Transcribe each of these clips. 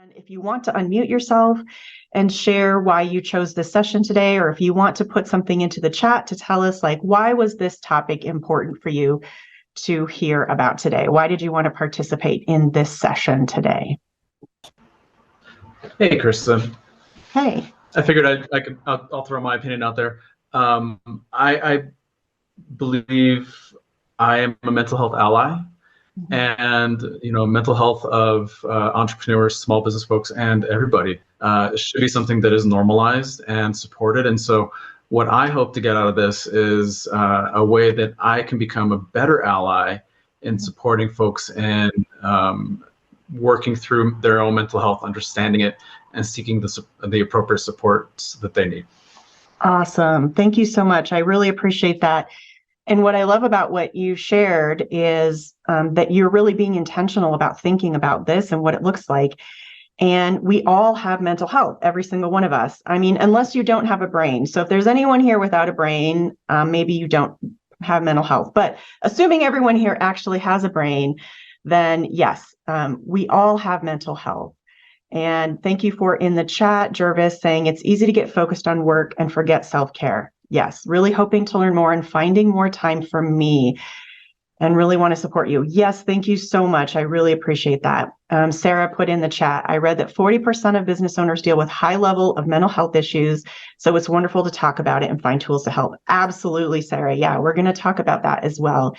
And if you want to unmute yourself and share why you chose this session today, or if you want to put something into the chat to tell us, like, why was this topic important for you to hear about today? Why did you want to participate in this session today? Hey, Chrysta. Hey. I figured I'll throw my opinion out there. I believe I am a mental health ally, and mental health of entrepreneurs, small business folks, and everybody should be something that is normalized and supported. And so, what I hope to get out of this is a way that I can become a better ally in supporting folks and working through their own mental health, understanding it, and seeking the appropriate supports that they need. Awesome. Thank you so much. I really appreciate that. And what I love about what you shared is that you're really being intentional about thinking about this and what it looks like. And we all have mental health, every single one of us. I mean, unless you don't have a brain. So if there's anyone here without a brain, maybe you don't have mental health. But assuming everyone here actually has a brain, then yes, we all have mental health. And thank you for in the chat, Jervis, saying it's easy to get focused on work and forget self-care. Yes, really hoping to learn more and finding more time for me and really want to support you. Yes, thank you so much. I really appreciate that. Sarah put in the chat, I read that 40% of business owners deal with high level of mental health issues. So it's wonderful to talk about it and find tools to help. Absolutely, Sarah. Yeah, we're going to talk about that as well.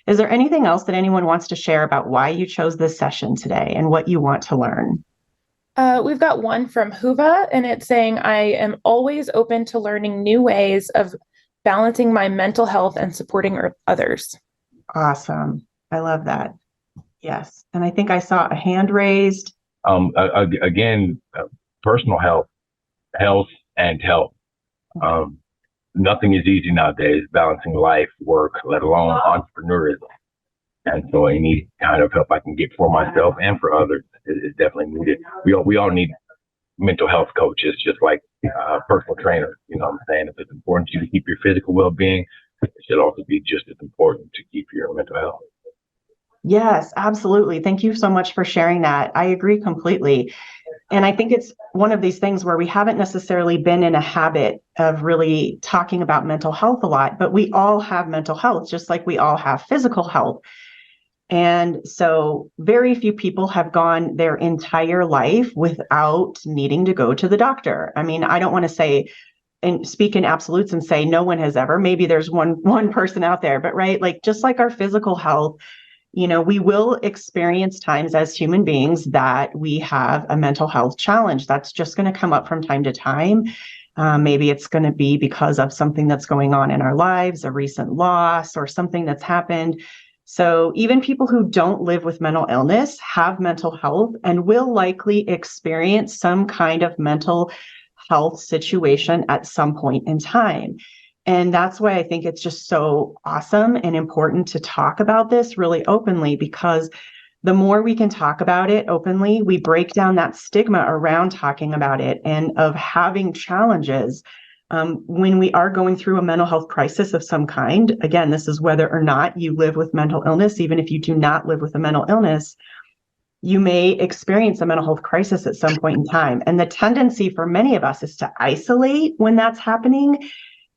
Is there anything else that anyone wants to share about why you chose this session today and what you want to learn? We've got one from Huva, and it's saying, I am always open to learning new ways of balancing my mental health and supporting others. Awesome. I love that. Yes. And I think I saw a hand raised. Again, personal health and health. Nothing is easy nowadays, balancing life, work, let alone entrepreneurism. And so any kind of help I can get for myself and for others is definitely needed. We all need mental health coaches, just like personal trainers. You know what I'm saying? If it's important to you to keep your physical well-being, it should also be just as important to keep your mental health. Yes, absolutely. Thank you so much for sharing that. I agree completely. And I think it's one of these things where we haven't necessarily been in a habit of really talking about mental health a lot, but we all have mental health, just like we all have physical health. And so very few people have gone their entire life without needing to go to the doctor. I mean, I don't want to say and speak in absolutes and say no one has ever. Maybe there's one person out there, but right, like just like our physical health, we will experience times as human beings that we have a mental health challenge. That's just going to come up from time to time. Maybe it's going to be because of something that's going on in our lives, a recent loss or something that's happened. So even people who don't live with mental illness have mental health and will likely experience some kind of mental health situation at some point in time. And that's why I think it's just so awesome and important to talk about this really openly, because the more we can talk about it openly, we break down that stigma around talking about it and of having challenges. When we are going through a mental health crisis of some kind, again, this is whether or not you live with mental illness. Even if you do not live with a mental illness, you may experience a mental health crisis at some point in time. And the tendency for many of us is to isolate when that's happening.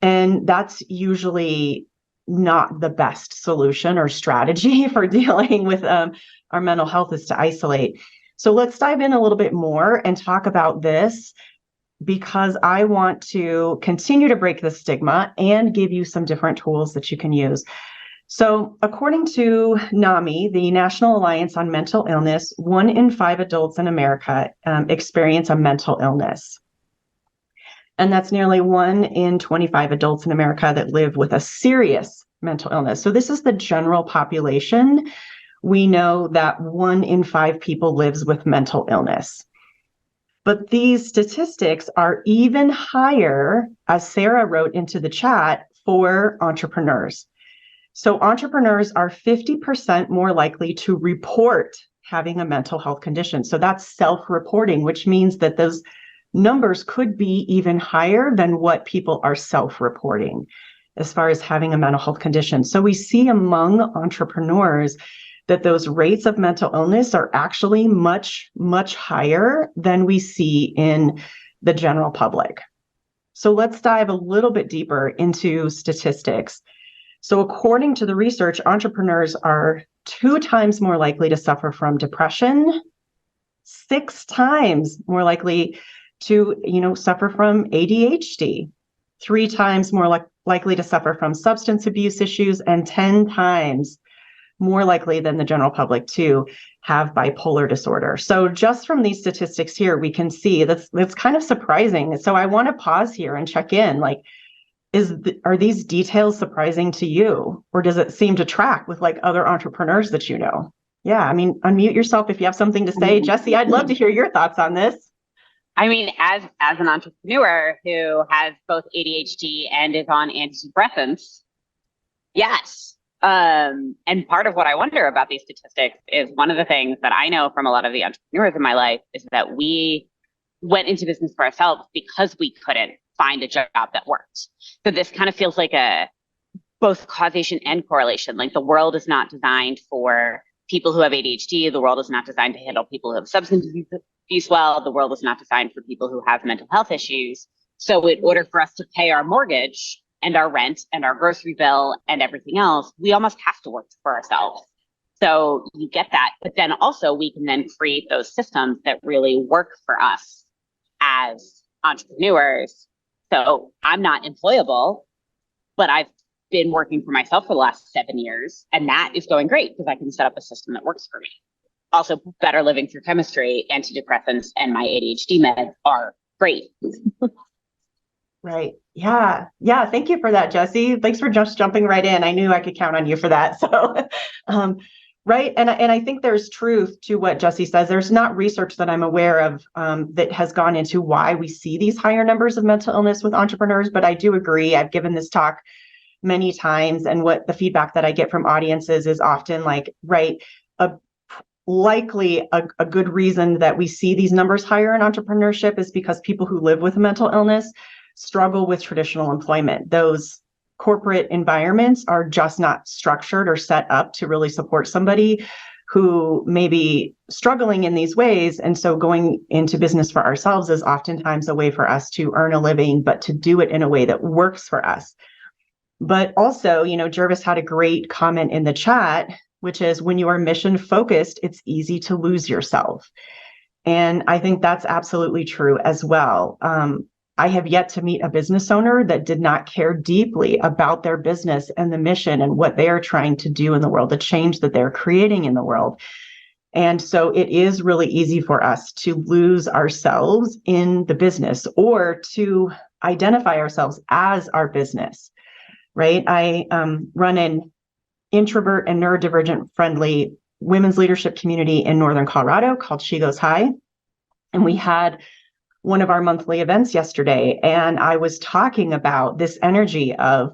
And that's usually not the best solution or strategy for dealing with our mental health, is to isolate. So let's dive in a little bit more and talk about this, because I want to continue to break the stigma and give you some different tools that you can use. So according to NAMI, the National Alliance on Mental Illness, 1 in 5 adults in America experience a mental illness. And that's nearly 1 in 25 adults in America that live with a serious mental illness. So this is the general population. We know that 1 in 5 people lives with mental illness. But these statistics are even higher, as Sarah wrote into the chat, for entrepreneurs. So entrepreneurs are 50% more likely to report having a mental health condition. So that's self-reporting, which means that those numbers could be even higher than what people are self-reporting as far as having a mental health condition. So we see among entrepreneurs that those rates of mental illness are actually much, much higher than we see in the general public. So let's dive a little bit deeper into statistics. So according to the research, entrepreneurs are 2 times more likely to suffer from depression, 6 times more likely to, suffer from ADHD, 3 times more likely to suffer from substance abuse issues, and 10 times more likely than the general public to have bipolar disorder. So just from these statistics here, we can see that's kind of surprising. So I want to pause here and check in, like, are these details surprising to you, or does it seem to track with like other entrepreneurs that you know? Yeah, I mean, unmute yourself if you have something to say. Jesse, I'd love to hear your thoughts on this. I mean, as an entrepreneur who has both ADHD and is on antidepressants, yes. And part of what I wonder about these statistics is one of the things that I know from a lot of the entrepreneurs in my life is that we went into business for ourselves because we couldn't find a job that worked. So this kind of feels like both causation and correlation. Like the world is not designed for people who have ADHD. The world is not designed to handle people who have substance abuse well. The world is not designed for people who have mental health issues. So in order for us to pay our mortgage and our rent and our grocery bill and everything else, we almost have to work for ourselves. So you get that. But then also we can then create those systems that really work for us as entrepreneurs. So I'm not employable, but I've been working for myself for the last 7 years. And that is going great because I can set up a system that works for me. Also, better living through chemistry, antidepressants, and my ADHD meds are great. Right. Yeah. Yeah. Thank you for that, Jesse. Thanks for just jumping right in. I knew I could count on you for that. So, right. And I think there's truth to what Jesse says. There's not research that I'm aware of that has gone into why we see these higher numbers of mental illness with entrepreneurs. But I do agree. I've given this talk many times. And what the feedback that I get from audiences is often like, right, likely a good reason that we see these numbers higher in entrepreneurship is because people who live with mental illness struggle with traditional employment. Those corporate environments are just not structured or set up to really support somebody who may be struggling in these ways. And so going into business for ourselves is oftentimes a way for us to earn a living, but to do it in a way that works for us. But also, Jervis had a great comment in the chat, which is when you are mission focused, it's easy to lose yourself. And I think that's absolutely true as well. I have yet to meet a business owner that did not care deeply about their business and the mission and what they are trying to do in the world, the change that they're creating in the world. And so it is really easy for us to lose ourselves in the business or to identify ourselves as our business, right? I run an introvert and neurodivergent friendly women's leadership community in Northern Colorado called She Goes High. And we had one of our monthly events yesterday, and I was talking about this energy of,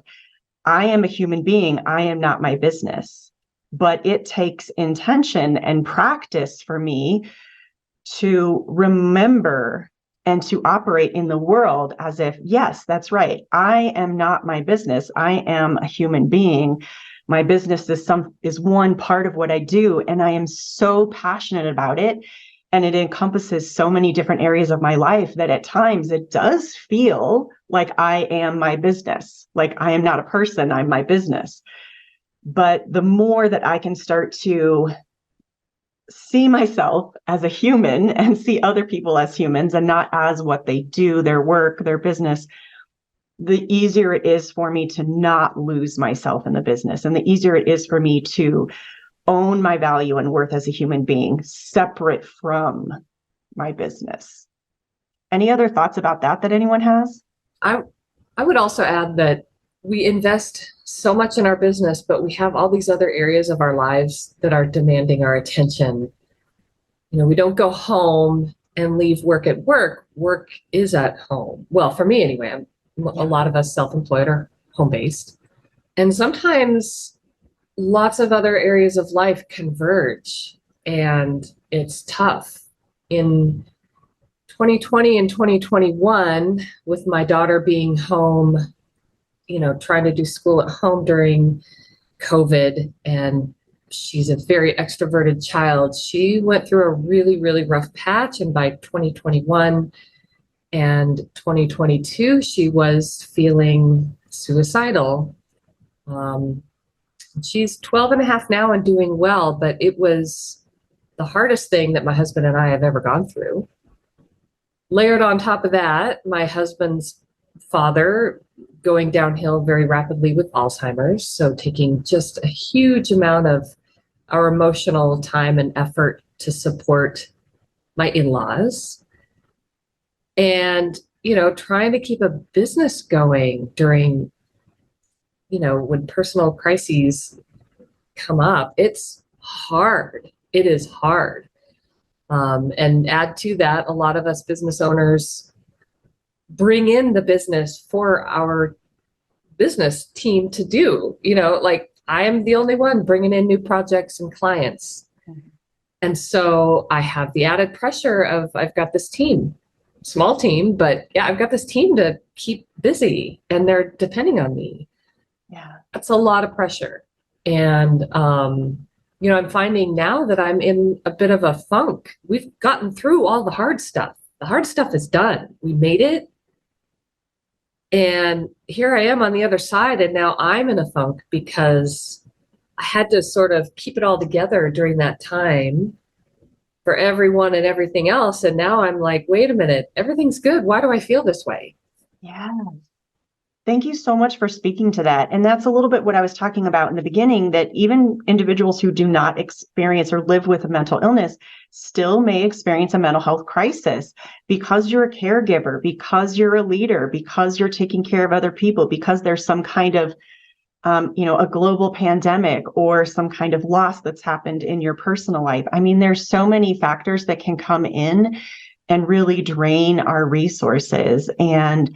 I am a human being, I am not my business. But it takes intention and practice for me to remember and to operate in the world as if, yes, that's right, I am not my business, I am a human being. My business is one part of what I do, and I am so passionate about it. And it encompasses so many different areas of my life that at times it does feel like I am my business. Like I am not a person, I'm my business. But the more that I can start to see myself as a human and see other people as humans and not as what they do, their work, their business, the easier it is for me to not lose myself in the business. And the easier it is for me to own my value and worth as a human being, separate from my business. Any other thoughts about that anyone has? I would also add that we invest so much in our business, but we have all these other areas of our lives that are demanding our attention. We don't go home and leave work at work. Work is at home. Well, for me anyway, a lot of us self-employed are home-based. And sometimes lots of other areas of life converge, and it's tough. In 2020 and 2021, with my daughter being home, trying to do school at home during COVID, and she's a very extroverted child. She went through a really, really rough patch. And by 2021 and 2022, she was feeling suicidal. She's 12 and a half now and doing well, but it was the hardest thing that my husband and I have ever gone through. Layered on top of that, my husband's father going downhill very rapidly with Alzheimer's. So taking just a huge amount of our emotional time and effort to support my in-laws. And, trying to keep a business going during, when personal crises come up, it's hard. It is hard. And add to that, a lot of us business owners bring in the business for our business team to do, like I am the only one bringing in new projects and clients. And so I have the added pressure of, I've got this team, small team, but yeah, I've got this team to keep busy and they're depending on me. Yeah. That's a lot of pressure. And, I'm finding now that I'm in a bit of a funk. We've gotten through all the hard stuff. The hard stuff is done. We made it. And here I am on the other side. And now I'm in a funk because I had to sort of keep it all together during that time for everyone and everything else. And now I'm like, wait a minute, everything's good. Why do I feel this way? Yeah. Thank you so much for speaking to that. And that's a little bit what I was talking about in the beginning, that even individuals who do not experience or live with a mental illness still may experience a mental health crisis because you're a caregiver, because you're a leader, because you're taking care of other people, because there's some kind of, a global pandemic or some kind of loss that's happened in your personal life. I mean, there's so many factors that can come in and really drain our resources. And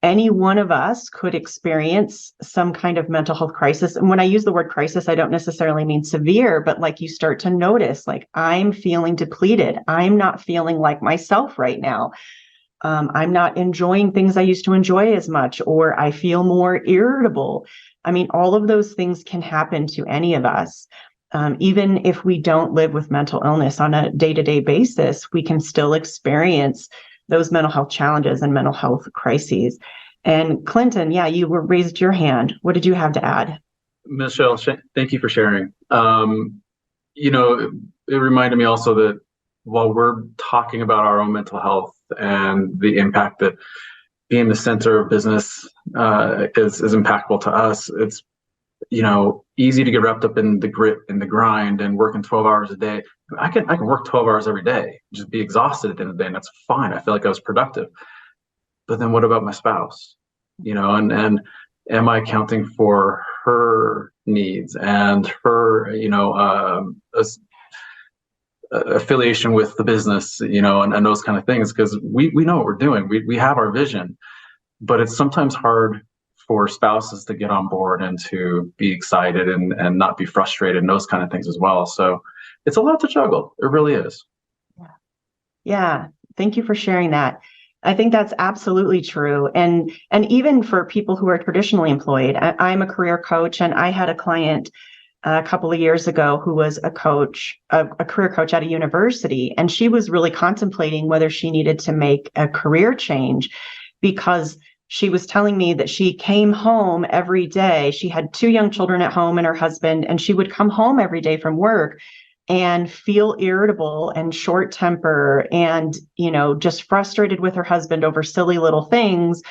any one of us could experience some kind of mental health crisis. And when I use the word crisis, I don't necessarily mean severe, but like you start to notice, like I'm feeling depleted. I'm not feeling like myself right now. I'm not enjoying things I used to enjoy as much, or I feel more irritable. I mean, all of those things can happen to any of us. Even if we don't live with mental illness on a day-to-day basis, we can still experience those mental health challenges and mental health crises. And Clinton, yeah, you raised your hand. What did you have to add? Michelle, thank you for sharing. It reminded me also that while we're talking about our own mental health and the impact that being the center of business is impactful to us, it's easy to get wrapped up in the grit and the grind and working 12 hours a day. I can work 12 hours every day, just be exhausted at the end of the day, and that's fine. I feel like I was productive. But then what about my spouse? And am I accounting for her needs and her, affiliation with the business, and those kind of things? Because we know what we're doing. We have our vision, but it's sometimes hard for spouses to get on board and to be excited and not be frustrated and those kind of things as well. So it's a lot to juggle. It really is. Yeah. Thank you for sharing that. I think that's absolutely true. And even for people who are traditionally employed, I'm a career coach, and I had a client a couple of years ago who was a career coach at a university, and she was really contemplating whether she needed to make a career change, because she was telling me that she came home every day. She had 2 young children at home and her husband, and she would come home every day from work and feel irritable and short temper and, just frustrated with her husband over silly little things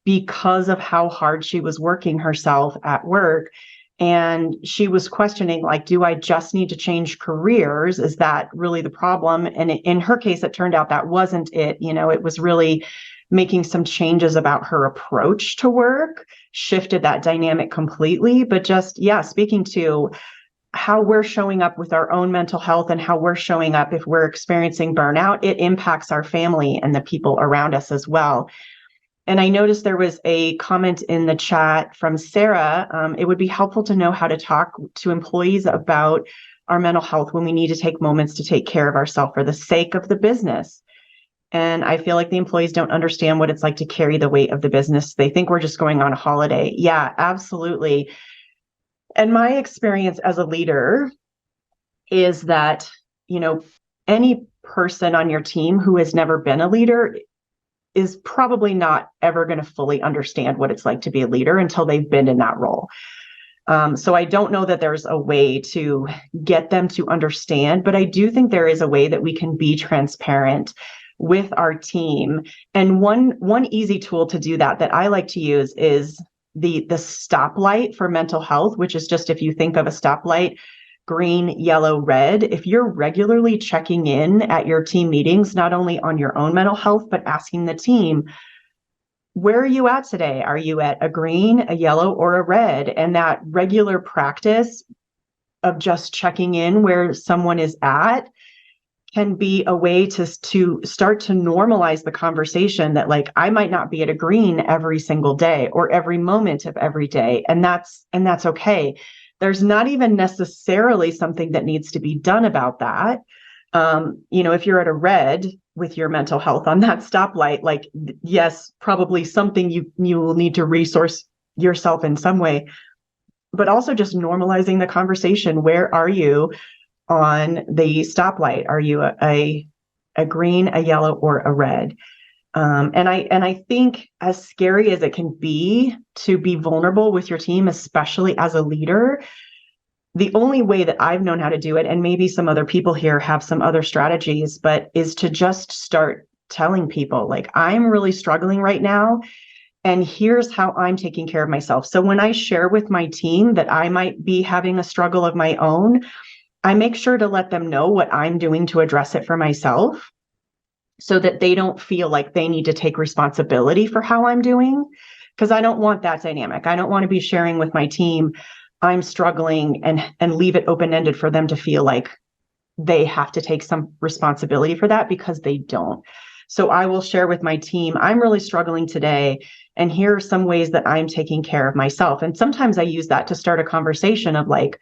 because of how hard she was working herself at work. And she was questioning, like, do I just need to change careers? Is that really the problem? And in her case, it turned out that wasn't it. It was really making some changes about her approach to work, shifted that dynamic completely. But just, speaking to how we're showing up with our own mental health and how we're showing up if we're experiencing burnout, it impacts our family and the people around us as well. And I noticed there was a comment in the chat from Sarah. It would be helpful to know how to talk to employees about our mental health when we need to take moments to take care of ourselves for the sake of the business. And I feel like the employees don't understand what it's like to carry the weight of the business. They think we're just going on a holiday. Yeah, absolutely. And my experience as a leader is that, any person on your team who has never been a leader is probably not ever going to fully understand what it's like to be a leader until they've been in that role. So I don't know that there's a way to get them to understand, but I do think there is a way that we can be transparent with our team. And one easy tool to do that I like to use is the stoplight for mental health, which is just, if you think of a stoplight, green, yellow, red, if you're regularly checking in at your team meetings, not only on your own mental health, but asking the team, where are you at today? Are you at a green, a yellow, or a red? And that regular practice of just checking in where someone is at can be a way to start to normalize the conversation that, like, I might not be at a green every single day or every moment of every day. And that's okay. There's not even necessarily something that needs to be done about that. If you're at a red with your mental health on that stoplight, like, yes, probably something you will need to resource yourself in some way, but also just normalizing the conversation. Where are you on the stoplight? Are you a green, a yellow, or a red? And I think, as scary as it can be to be vulnerable with your team, especially as a leader, the only way that I've known how to do it, and maybe some other people here have some other strategies, but is to just start telling people, like, I'm really struggling right now, and here's how I'm taking care of myself. So when I share with my team that I might be having a struggle of my own, I make sure to let them know what I'm doing to address it for myself, so that they don't feel like they need to take responsibility for how I'm doing, because I don't want that dynamic. I don't want to be sharing with my team, I'm struggling, and leave it open-ended for them to feel like they have to take some responsibility for that, because they don't. So I will share with my team, I'm really struggling today, and here are some ways that I'm taking care of myself. And sometimes I use that to start a conversation of, like,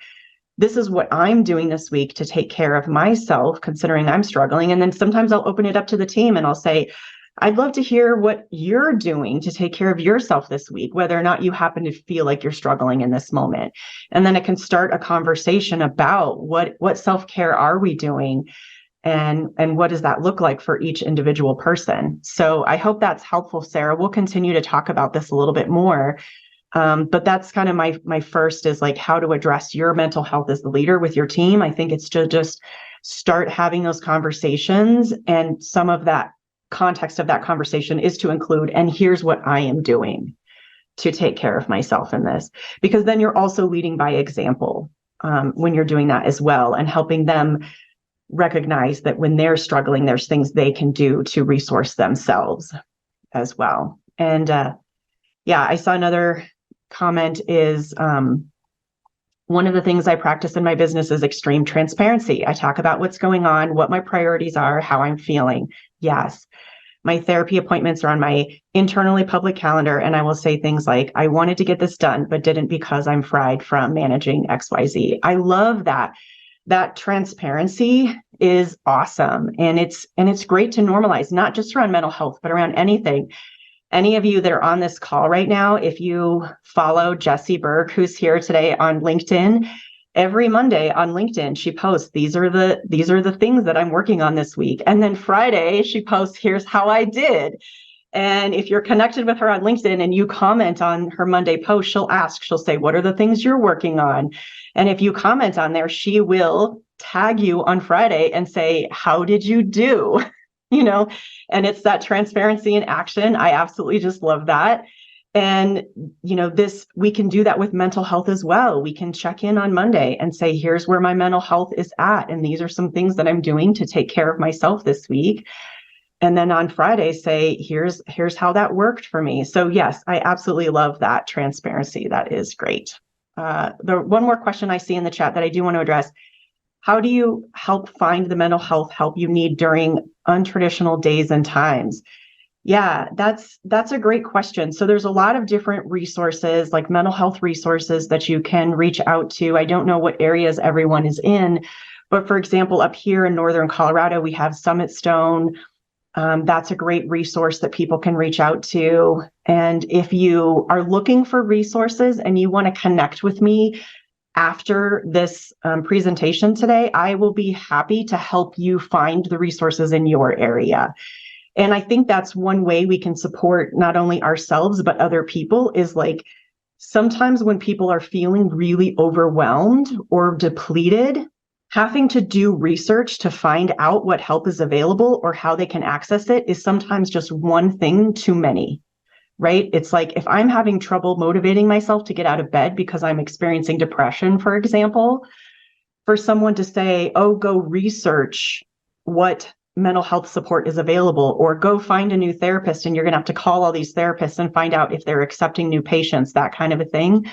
this is what I'm doing this week to take care of myself, considering I'm struggling. And then sometimes I'll open it up to the team and I'll say, I'd love to hear what you're doing to take care of yourself this week, whether or not you happen to feel like you're struggling in this moment. And then it can start a conversation about what self-care are we doing, and what does that look like for each individual person. So I hope that's helpful, Sarah. We'll continue to talk about this a little bit more. But that's kind of my first, is like, how to address your mental health as the leader with your team. I think it's to just start having those conversations, and some of that context of that conversation is to include, and here's what I am doing to take care of myself in this, because then you're also leading by example when you're doing that as well, and helping them recognize that when they're struggling, there's things they can do to resource themselves as well. And I saw another comment is, one of the things I practice in my business is extreme transparency. I talk about what's going on, what my priorities are, how I'm feeling. Yes. My therapy appointments are on my internally public calendar, and I will say things like, I wanted to get this done, but didn't because I'm fried from managing XYZ. I love that. That transparency is awesome. And it's great to normalize, not just around mental health, but around anything. Any of you that are on this call right now, if you follow Jessie Berg, who's here today on LinkedIn, every Monday on LinkedIn, she posts, these are the things that I'm working on this week. And then Friday, she posts, here's how I did. And if you're connected with her on LinkedIn and you comment on her Monday post, she'll say, what are the things you're working on? And if you comment on there, she will tag you on Friday and say, how did you do? And it's that transparency in action. I absolutely just love that. And, we can do that with mental health as well. We can check in on Monday and say, here's where my mental health is at. And these are some things that I'm doing to take care of myself this week. And then on Friday, say, here's how that worked for me. So yes, I absolutely love that transparency. That is great. The one more question I see in the chat that I do want to address: how do you help find the mental health help you need during untraditional days and times? Yeah, that's a great question. So there's a lot of different resources, like mental health resources, that you can reach out to. I don't know what areas everyone is in, but for example, up here in Northern Colorado, we have Summit Stone. That's a great resource that people can reach out to. And if you are looking for resources and you want to connect with me, after this presentation today, I will be happy to help you find the resources in your area. And I think that's one way we can support not only ourselves, but other people is like, sometimes when people are feeling really overwhelmed or depleted, having to do research to find out what help is available or how they can access it is sometimes just one thing too many, right? It's like if I'm having trouble motivating myself to get out of bed because I'm experiencing depression, for example, for someone to say, oh, go research what mental health support is available, or go find a new therapist and you're going to have to call all these therapists and find out if they're accepting new patients, that kind of a thing.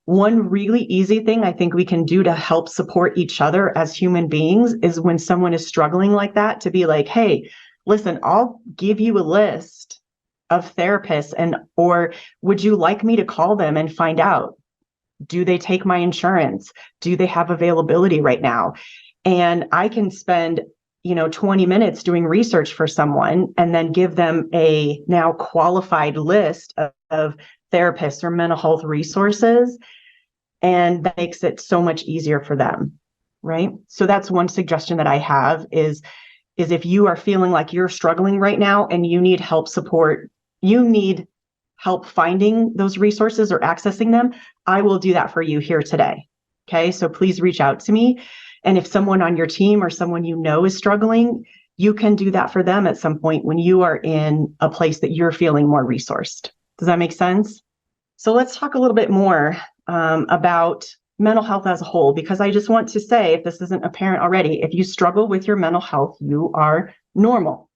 One really easy thing I think we can do to help support each other as human beings is when someone is struggling like that, to be like, hey, listen, I'll give you a list of therapists, and or would you like me to call them and find out, do they take my insurance? Do they have availability right now? And I can spend 20 minutes doing research for someone and then give them a now qualified list of therapists or mental health resources. And that makes it so much easier for them, right? So that's one suggestion that I have is if you are feeling like you're struggling right now and you need help support, you need help finding those resources or accessing them, I will do that for you here today. Okay, so please reach out to me. And if someone on your team or someone you know is struggling, you can do that for them at some point when you are in a place that you're feeling more resourced. Does that make sense? So let's talk a little bit more about mental health as a whole, because I just want to say, if this isn't apparent already, if you struggle with your mental health, you are normal.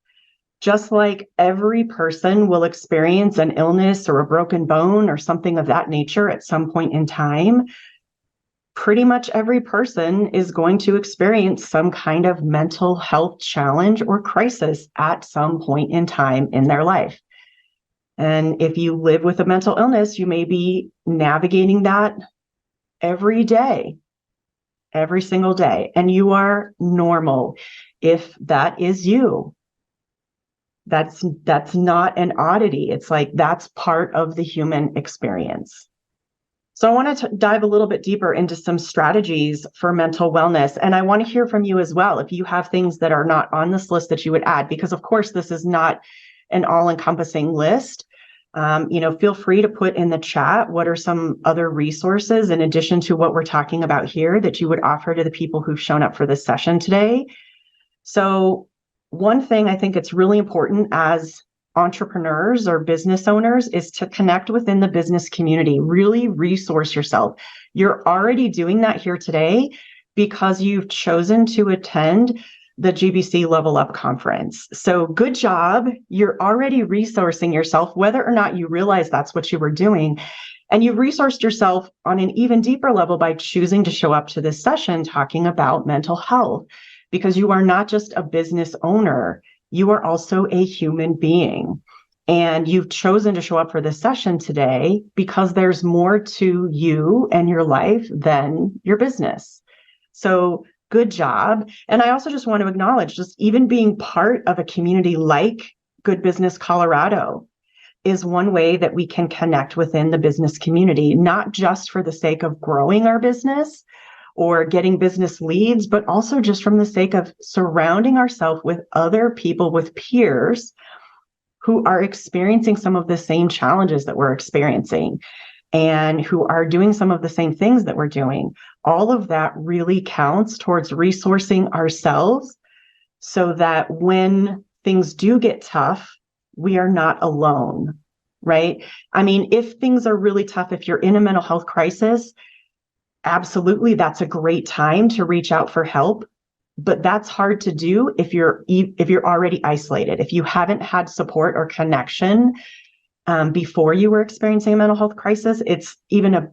Just like every person will experience an illness or a broken bone or something of that nature at some point in time, pretty much every person is going to experience some kind of mental health challenge or crisis at some point in time in their life. And if you live with a mental illness, you may be navigating that every day, every single day, and you are normal. If that is you, that's not an oddity. It's like that's part of the human experience. So I want to dive a little bit deeper into some strategies for mental wellness. And I want to hear from you as well, if you have things that are not on this list that you would add, because of course, this is not an all-encompassing list. Feel free to put in the chat, what are some other resources in addition to what we're talking about here that you would offer to the people who've shown up for this session today? So one thing I think it's really important as entrepreneurs or business owners is to connect within the business community, really resource yourself. You're already doing that here today because you've chosen to attend the GBC Level Up Conference. So good job. You're already resourcing yourself, whether or not you realize that's what you were doing. And you've resourced yourself on an even deeper level by choosing to show up to this session talking about mental health, because you are not just a business owner, you are also a human being. And you've chosen to show up for this session today because there's more to you and your life than your business. So good job. And I also just want to acknowledge, just even being part of a community like Good Business Colorado is one way that we can connect within the business community, not just for the sake of growing our business or getting business leads, but also just from the sake of surrounding ourselves with other people, with peers who are experiencing some of the same challenges that we're experiencing and who are doing some of the same things that we're doing. All of that really counts towards resourcing ourselves so that when things do get tough, we are not alone, right? I mean, if things are really tough, if you're in a mental health crisis, absolutely, that's a great time to reach out for help. But that's hard to do if you're already isolated, if you haven't had support or connection before you were experiencing a mental health crisis. It's even a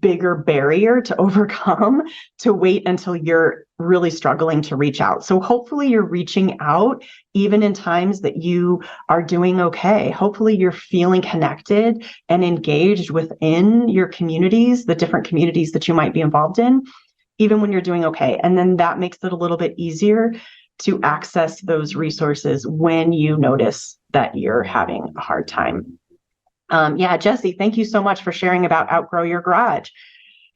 bigger barrier to overcome to wait until you're really struggling to reach out. So hopefully you're reaching out even in times that you are doing okay. Hopefully you're feeling connected and engaged within your communities, the different communities that you might be involved in, even when you're doing okay. And then that makes it a little bit easier to access those resources when you notice that you're having a hard time. Jesse, thank you so much for sharing about Outgrow Your Garage.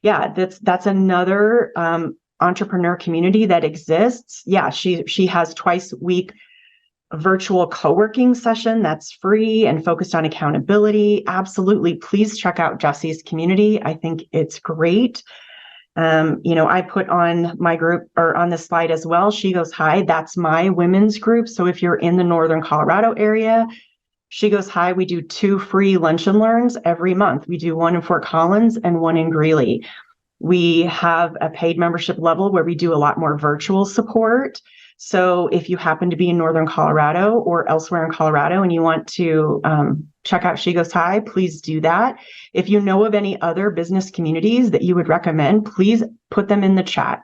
Yeah, that's another entrepreneur community that exists. Yeah, she has twice a week a virtual co-working session that's free and focused on accountability. Absolutely, please check out Jesse's community. I think it's great. I put on my group or on the slide as well. She Goes High. That's my women's group. So if you're in the Northern Colorado area, She Goes High, we do 2 free lunch and learns every month. We do one in Fort Collins and one in Greeley. We have a paid membership level where we do a lot more virtual support. So if you happen to be in Northern Colorado or elsewhere in Colorado and you want to check out She Goes High, please do that. If you know of any other business communities that you would recommend, please put them in the chat.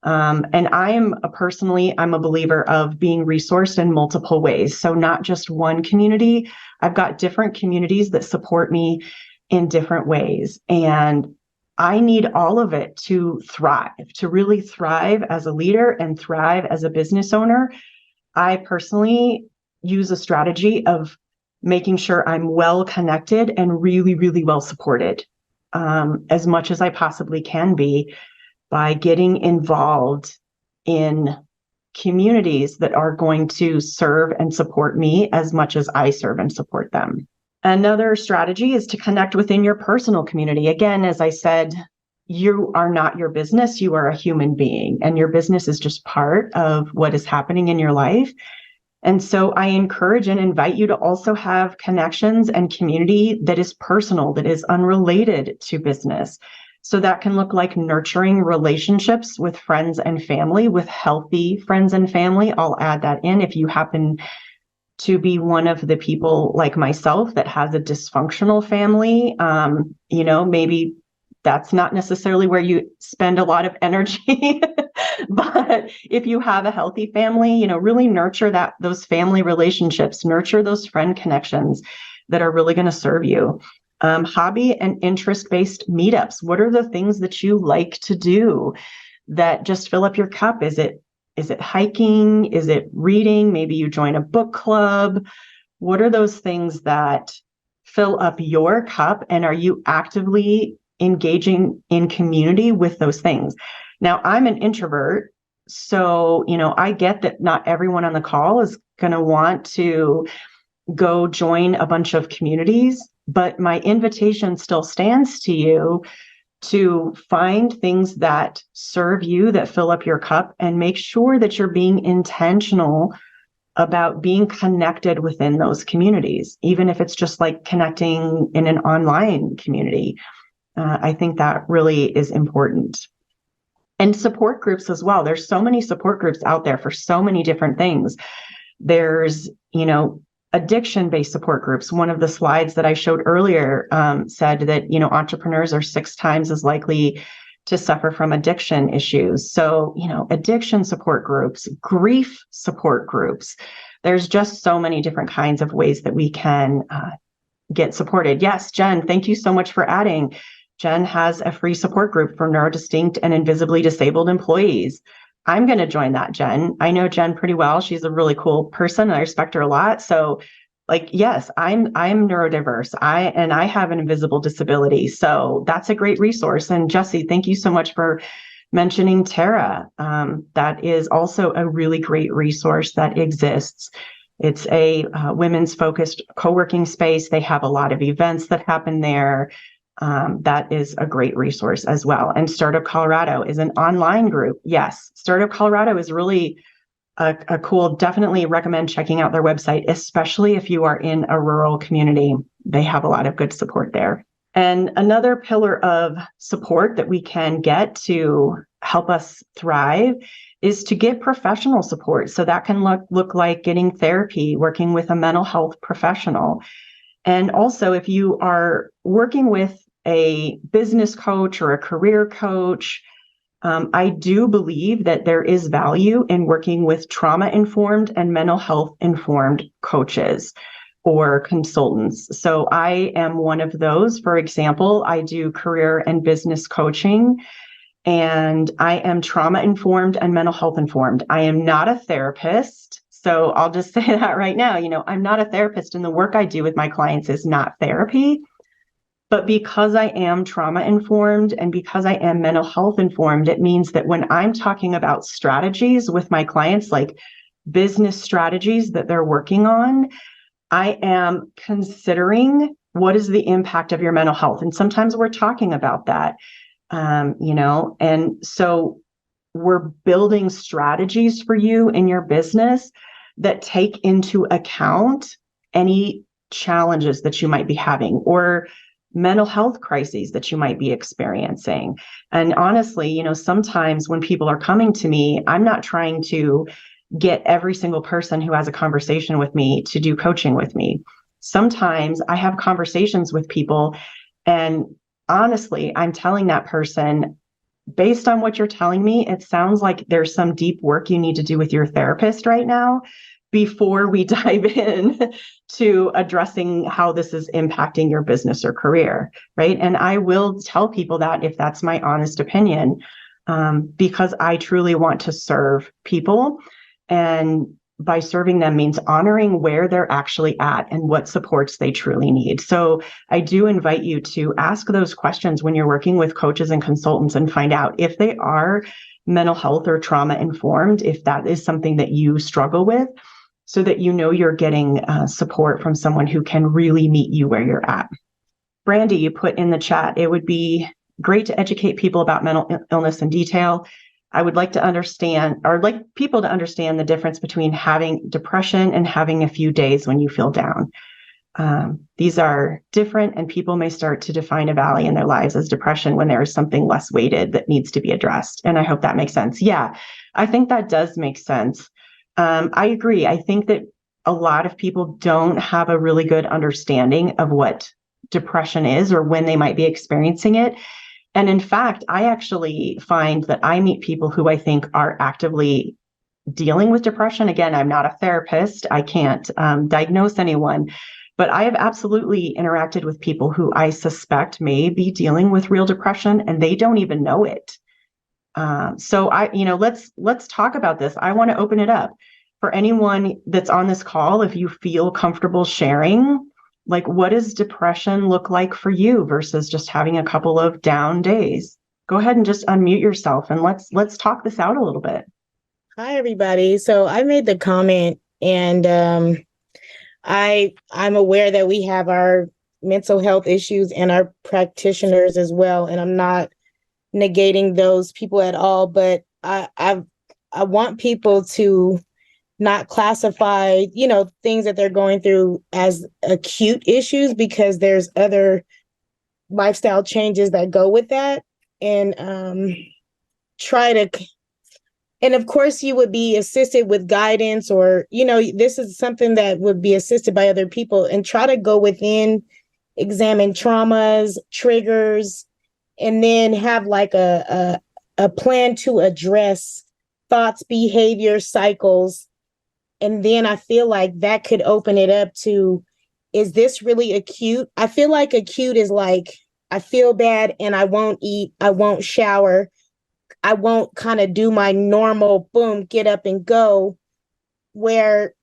And I'm a believer of being resourced in multiple ways. So not just one community. I've got different communities that support me in different ways. And I need all of it to thrive, to really thrive as a leader and thrive as a business owner. I personally use a strategy of making sure I'm well connected and really, really well supported, as much as I possibly can be, by getting involved in communities that are going to serve and support me as much as I serve and support them. Another strategy is to connect within your personal community. Again, as I said, you are not your business. You are a human being, and your business is just part of what is happening in your life. And so I encourage and invite you to also have connections and community that is personal, that is unrelated to business. So that can look like nurturing relationships with friends and family, with healthy friends and family. I'll add that in if you happen to be one of the people like myself that has a dysfunctional family. Maybe that's not necessarily where you spend a lot of energy. But if you have a healthy family, really nurture those family relationships, nurture those friend connections that are really going to serve you. Hobby and interest-based meetups. What are the things that you like to do that just fill up your cup? Is it hiking? Is it reading? Maybe you join a book club. What are those things that fill up your cup? And are you actively engaging in community with those things? Now, I'm an introvert, so, I get that not everyone on the call is going to want to go join a bunch of communities, but my invitation still stands to you to find things that serve you, that fill up your cup, and make sure that you're being intentional about being connected within those communities, even if it's just like connecting in an online community. I think that really is important. And support groups as well. There's so many support groups out there for so many different things. There's, addiction-based support groups. One of the slides that I showed earlier said that, entrepreneurs are 6 times as likely to suffer from addiction issues. So, addiction support groups, grief support groups. There's just so many different kinds of ways that we can get supported. Yes, Jen, thank you so much for adding. Jen has a free support group for neurodistinct and invisibly disabled employees. I'm going to join that, Jen. I know Jen pretty well. She's a really cool person. I respect her a lot. So, yes, I'm neurodiverse. I have an invisible disability. So that's a great resource. And Jesse, thank you so much for mentioning Tara. That is also a really great resource that exists. It's a women's focused co-working space. They have a lot of events that happen there. That is a great resource as well. And Startup Colorado is an online group. Yes, Startup Colorado is really a cool, definitely recommend checking out their website, especially if you are in a rural community. They have a lot of good support there. And another pillar of support that we can get to help us thrive is to get professional support. So that can look like getting therapy, working with a mental health professional. And also, if you are working with a business coach or a career coach, I do believe that there is value in working with trauma-informed and mental health-informed coaches or consultants. So I am one of those. For example, I do career and business coaching, and I am trauma-informed and mental health-informed. I am not a therapist. So I'll just say that right now, I'm not a therapist, and the work I do with my clients is not therapy. But because I am trauma informed and because I am mental health informed, it means that when I'm talking about strategies with my clients, like business strategies that they're working on, I am considering what is the impact of your mental health. And sometimes we're talking about that, and so we're building strategies for you in your business that take into account any challenges that you might be having or mental health crises that you might be experiencing. And honestly, sometimes when people are coming to me, I'm not trying to get every single person who has a conversation with me to do coaching with me. Sometimes I have conversations with people, and honestly, I'm telling that person, based on what you're telling me, it sounds like there's some deep work you need to do with your therapist right now before we dive in to addressing how this is impacting your business or career, right? And I will tell people that if that's my honest opinion, because I truly want to serve people. And by serving them means honoring where they're actually at and what supports they truly need. So I do invite you to ask those questions when you're working with coaches and consultants and find out if they are mental health or trauma informed, if that is something that you struggle with, so that you're getting support from someone who can really meet you where you're at. Brandy, you put in the chat, it would be great to educate people about mental illness in detail. I would like to understand, or like people to understand, the difference between having depression and having a few days when you feel down. These are different, and people may start to define a valley in their lives as depression when there is something less weighted that needs to be addressed. And I hope that makes sense. Yeah, I think that does make sense. I agree. I think that a lot of people don't have a really good understanding of what depression is or when they might be experiencing it. And in fact, I actually find that I meet people who I think are actively dealing with depression. Again, I'm not a therapist. I can't diagnose anyone, but I have absolutely interacted with people who I suspect may be dealing with real depression and they don't even know it. So let's talk about this. I want to open it up for anyone that's on this call. If you feel comfortable sharing, like, what does depression look like for you versus just having a couple of down days? Go ahead and just unmute yourself and let's talk this out a little bit. Hi, everybody. So I made the comment, and I'm aware that we have our mental health issues and our practitioners as well, and I'm not negating those people at all, but I want people to not classify, things that they're going through as acute issues, because there's other lifestyle changes that go with that, and and of course you would be assisted with guidance, or, this is something that would be assisted by other people, and try to go within, examine traumas, triggers, and then have like a plan to address thoughts, behavior, cycles. And then I feel like that could open it up to, is this really acute? I feel like acute is like, I feel bad and I won't eat, I won't shower, I won't kind of do my normal, boom, get up and go, where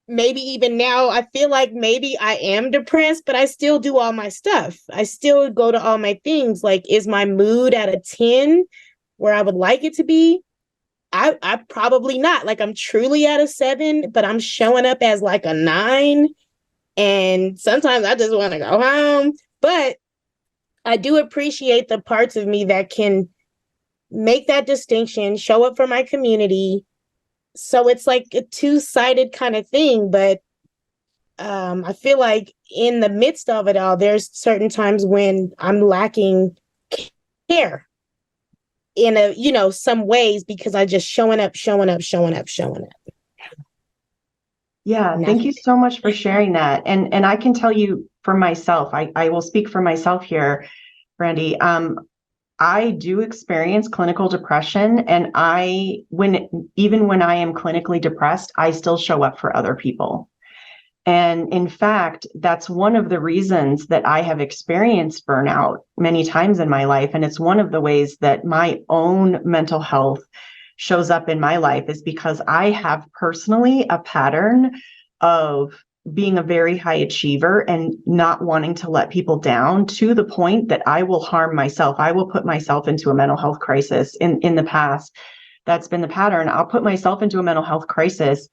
maybe even now I feel like maybe I am depressed, but I still do all my stuff. I still go to all my things. Like, is my mood at a 10 where I would like it to be? I probably not. Like, I'm truly at a 7, but I'm showing up as like a 9. And sometimes I just want to go home. But I do appreciate the parts of me that can make that distinction, show up for my community. So it's like a two-sided kind of thing. But I feel like in the midst of it all, there's certain times when I'm lacking care in some ways, because I just showing up. Yeah, thank you so much for sharing that. And I can tell you for myself, I will speak for myself here, Brandy. I do experience clinical depression, and even when I am clinically depressed, I still show up for other people. And in fact, that's one of the reasons that I have experienced burnout many times in my life. And it's one of the ways that my own mental health shows up in my life, is because I have personally a pattern of being a very high achiever and not wanting to let people down to the point that I will harm myself. I will put myself into a mental health crisis. In the past, that's been the pattern. I'll put myself into a mental health crisis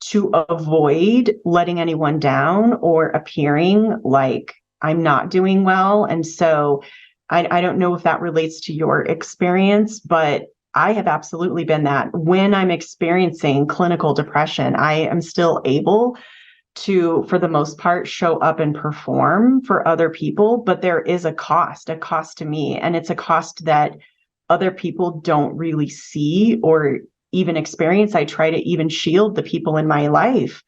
to avoid letting anyone down or appearing like I'm not doing well. And so I don't know if that relates to your experience, but I have absolutely been that. When I'm experiencing clinical depression, I am still able to, for the most part, show up and perform for other people, but there is a cost to me. And it's a cost that other people don't really see or even experience. I try to even shield the people in my life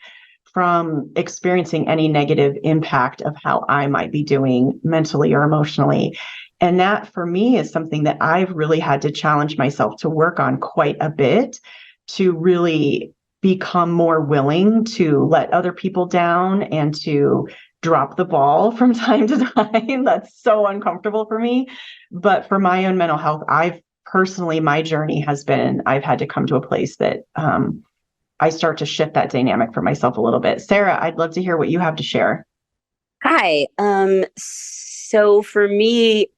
from experiencing any negative impact of how I might be doing mentally or emotionally. And that for me is something that I've really had to challenge myself to work on quite a bit, to really become more willing to let other people down and to drop the ball from time to time. That's so uncomfortable for me. But for my own mental health, my journey has been, I've had to come to a place that I start to shift that dynamic for myself a little bit. Sarah, I'd love to hear what you have to share. Hi. So for me,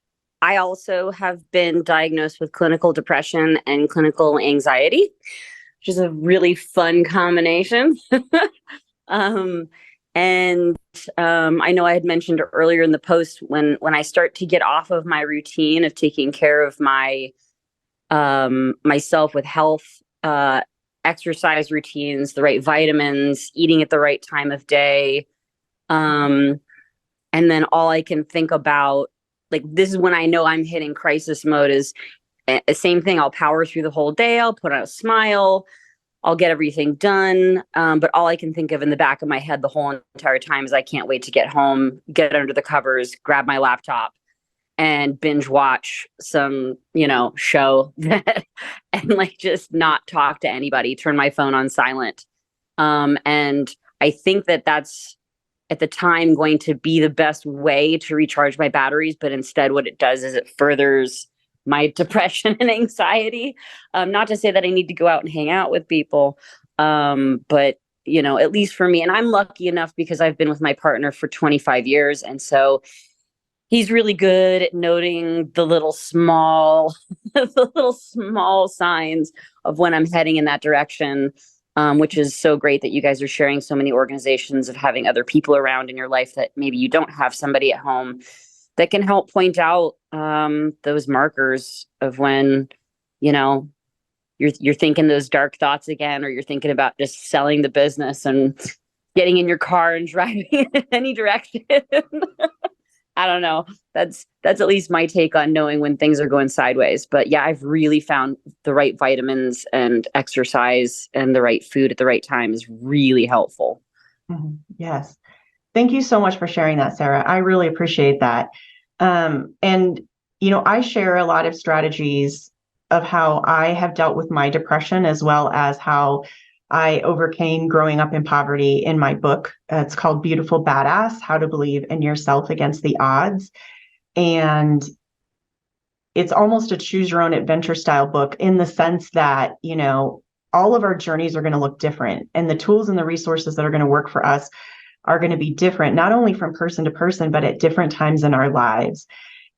I also have been diagnosed with clinical depression and clinical anxiety, which is a really fun combination. I know I had mentioned earlier in the post, when I start to get off of my routine of taking care of my myself with health, exercise routines, the right vitamins, eating at the right time of day, and then all I can think about, like, this is when I know I'm hitting crisis mode, is the same thing. I'll power through the whole day. I'll put on a smile. I'll get everything done. But all I can think of in the back of my head the whole entire time is I can't wait to get home, get under the covers, grab my laptop, and binge watch some, show that, and like just not talk to anybody, turn my phone on silent. And I think that that's at the time going to be the best way to recharge my batteries. But instead what it does is it furthers my depression and anxiety. Not to say that I need to go out and hang out with people. But at least for me, and I'm lucky enough because I've been with my partner for 25 years. And so he's really good at noting the little small signs of when I'm heading in that direction, which is so great that you guys are sharing so many organizations of having other people around in your life that maybe you don't have somebody at home that can help point out those markers of when, you're thinking those dark thoughts again, or you're thinking about just selling the business and getting in your car and driving in any direction. I don't know. That's at least my take on knowing when things are going sideways. But yeah, I've really found the right vitamins and exercise and the right food at the right time is really helpful. Mm-hmm. Yes. Thank you so much for sharing that, Sarah. I really appreciate that. I share a lot of strategies of how I have dealt with my depression, as well as how I overcame growing up in poverty in my book. It's called Beautiful Badass: How to Believe in Yourself Against the Odds. And it's almost a choose your own adventure style book, in the sense that, all of our journeys are going to look different, and the tools and the resources that are going to work for us are going to be different, not only from person to person, but at different times in our lives.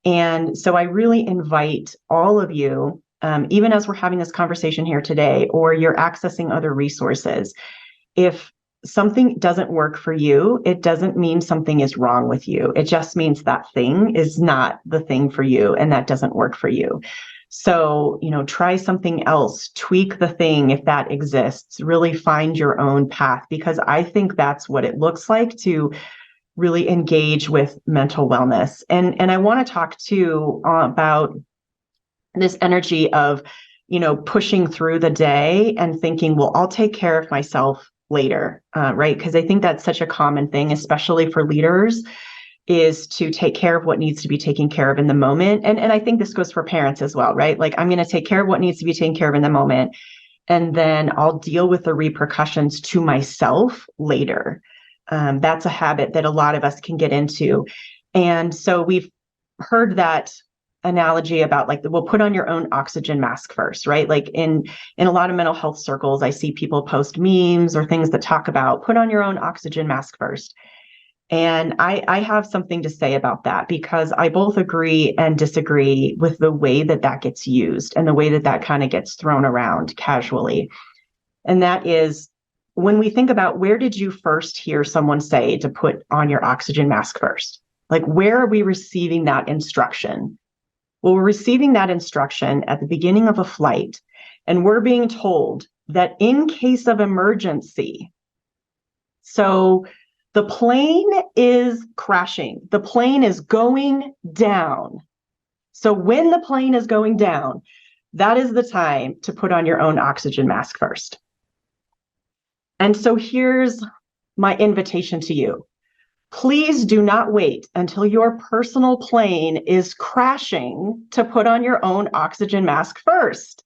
And so I really invite all of you, even as we're having this conversation here today, or you're accessing other resources, if something doesn't work for you, it doesn't mean something is wrong with you. It just means that thing is not the thing for you, and that doesn't work for you. So, try something else, tweak the thing if that exists, really find your own path, because I think that's what it looks like to really engage with mental wellness. And I want to talk too about this energy of, pushing through the day and thinking, well, I'll take care of myself later, right? Because I think that's such a common thing, especially for leaders, is to take care of what needs to be taken care of in the moment. And I think this goes for parents as well, right? Like, I'm going to take care of what needs to be taken care of in the moment, and then I'll deal with the repercussions to myself later. That's a habit that a lot of us can get into. And so we've heard that analogy about like, we'll put on your own oxygen mask first, right? Like in a lot of mental health circles, I see people post memes or things that talk about put on your own oxygen mask first. And I have something to say about that, because I both agree and disagree with the way that that gets used and the way that that kind of gets thrown around casually. And that is, when we think about, where did you first hear someone say to put on your oxygen mask first? Like, where are we receiving that instruction? Well, we're receiving that instruction at the beginning of a flight, and we're being told that in case of emergency, so the plane is crashing, the plane is going down. So when the plane is going down, that is the time to put on your own oxygen mask first. And so here's my invitation to you. Please do not wait until your personal plane is crashing to put on your own oxygen mask first.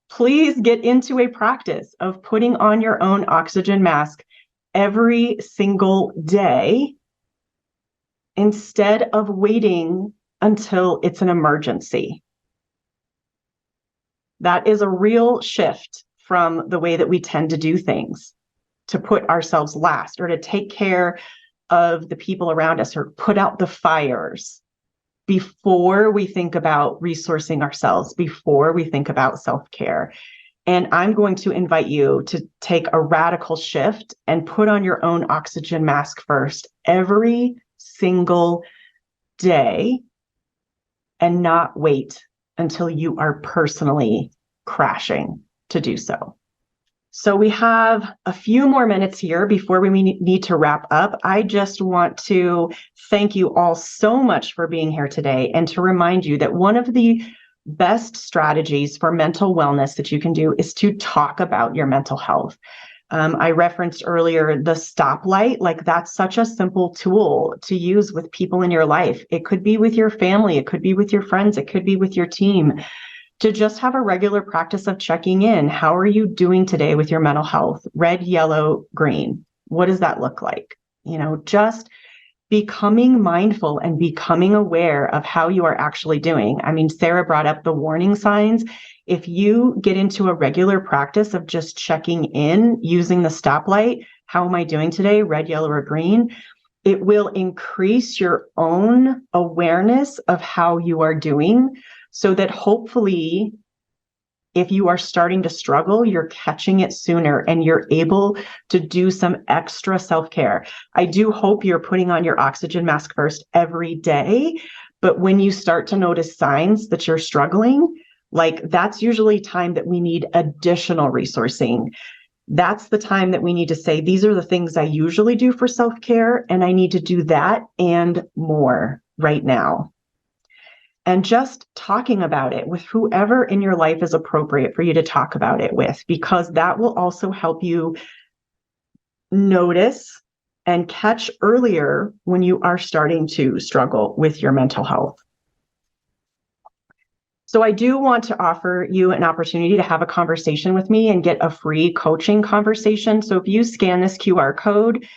Please get into a practice of putting on your own oxygen mask every single day, instead of waiting until it's an emergency. That is a real shift from the way that we tend to do things, to put ourselves last or to take care of the people around us or put out the fires before we think about resourcing ourselves, before we think about self-care. And I'm going to invite you to take a radical shift and put on your own oxygen mask first every single day, and not wait until you are personally crashing to do so. So we have a few more minutes here before we need to wrap up. I just want to thank you all so much for being here today, and to remind you that one of the best strategies for mental wellness that you can do is to talk about your mental health. I referenced earlier the stoplight. Like, that's such a simple tool to use with people in your life. It could be with your family, it could be with your friends, it could be with your team, to just have a regular practice of checking in. How are you doing today with your mental health? Red, yellow, green. What does that look like? Just becoming mindful and becoming aware of how you are actually doing. I mean, Sarah brought up the warning signs. If you get into a regular practice of just checking in using the stoplight, how am I doing today? Red, yellow, or green? It will increase your own awareness of how you are doing, so that hopefully, if you are starting to struggle, you're catching it sooner and you're able to do some extra self-care. I do hope you're putting on your oxygen mask first every day, but when you start to notice signs that you're struggling, like, that's usually time that we need additional resourcing. That's the time that we need to say, these are the things I usually do for self-care, and I need to do that and more right now. And just talking about it with whoever in your life is appropriate for you to talk about it with, because that will also help you notice and catch earlier when you are starting to struggle with your mental health. So I do want to offer you an opportunity to have a conversation with me and get a free coaching conversation. So if you scan this QR code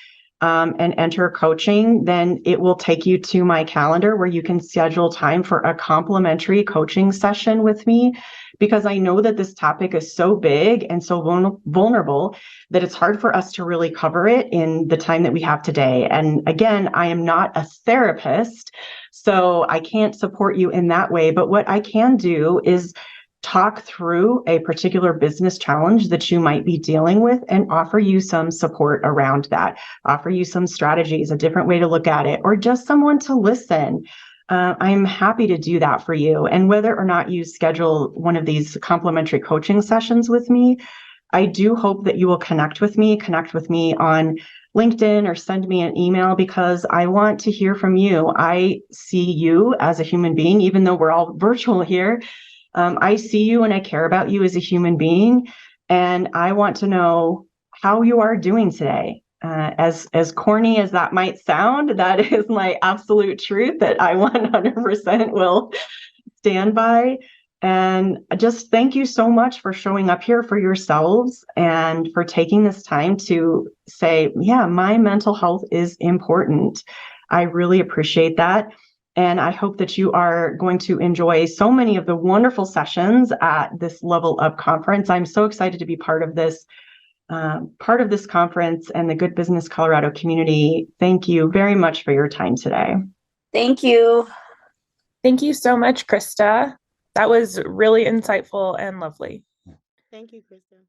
and enter coaching, then it will take you to my calendar where you can schedule time for a complimentary coaching session with me, because I know that this topic is so big and so vulnerable that it's hard for us to really cover it in the time that we have today. And again, I am not a therapist, so I can't support you in that way. But what I can do is talk through a particular business challenge that you might be dealing with and offer you some support around that, offer you some strategies, a different way to look at it, or just someone to listen. I'm happy to do that for you. And whether or not you schedule one of these complimentary coaching sessions with me, I do hope that you will connect with me on LinkedIn or send me an email, because I want to hear from you. I see you as a human being, even though we're all virtual here. I see you and I care about you as a human being, and I want to know how you are doing today. As corny as that might sound, that is my absolute truth that I 100% will stand by. And just thank you so much for showing up here for yourselves and for taking this time to say, yeah, my mental health is important. I really appreciate that. And I hope that you are going to enjoy so many of the wonderful sessions at this Level Up conference. I'm so excited to be part of this conference and the Good Business Colorado community. Thank you very much for your time today. Thank you. Thank you so much, Chrysta. That was really insightful and lovely. Thank you, Chrysta.